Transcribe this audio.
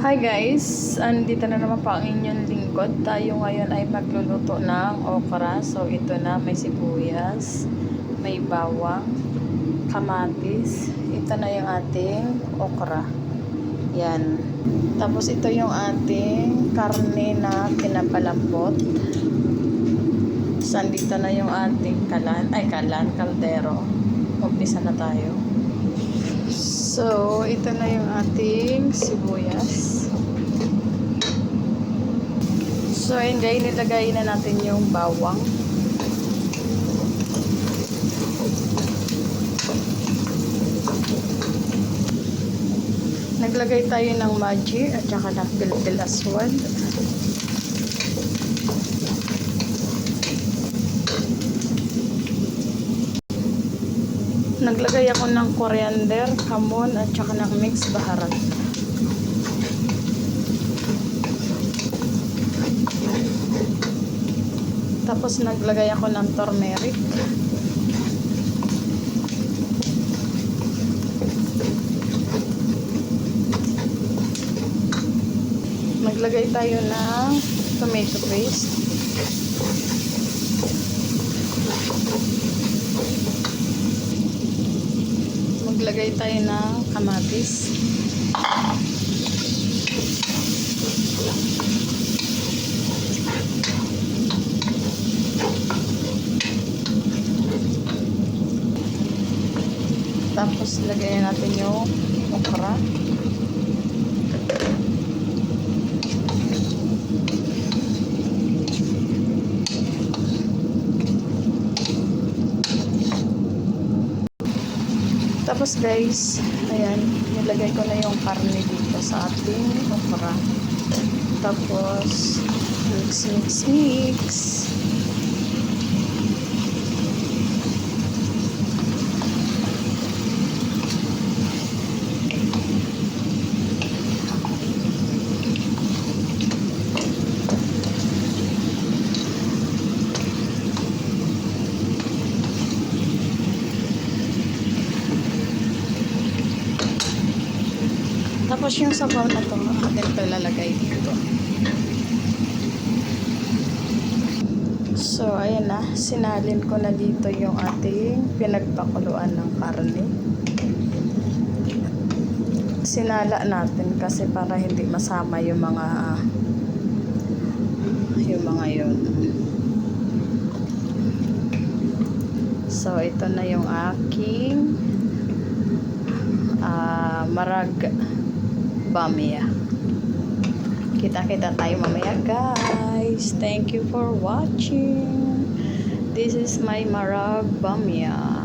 Hi guys! Andito na naman po ang inyong lingkod. Tayo ngayon ay magluluto ng okra. So ito na, may sibuyas, may bawang, kamatis. Ito na yung ating okra. Yan. Tapos ito yung ating karne na pinapalambot. Tapos andito na yung ating kaldero. Umpisa na tayo. So, ito na yung ating sibuyas. So, ayun guys, nilagay na natin yung bawang. Naglagay tayo ng maji at saka ng pilpil aswad. Naglagay ako ng coriander, kamon, at saka ng mixed baharat. Tapos naglagay ako ng turmeric. Naglagay tayo ng tomato paste. Maglagay tayo ng kamatis. Tapos lagyan natin yung okra. Tapos guys, ayan, nilagay ko na yung karne dito sa ating okra. Tapos, mix. Tapos yung sabaw na to, atin ito lalagay dito. So, ayan na. Sinalin ko na dito yung ating pinagpakuluan ng karne. Sinala natin kasi para hindi masama yung mga yun. So, ito na yung aking marag bamia. Kita-kita tayo mamaya guys. Thank you for watching. This is my marag bamia.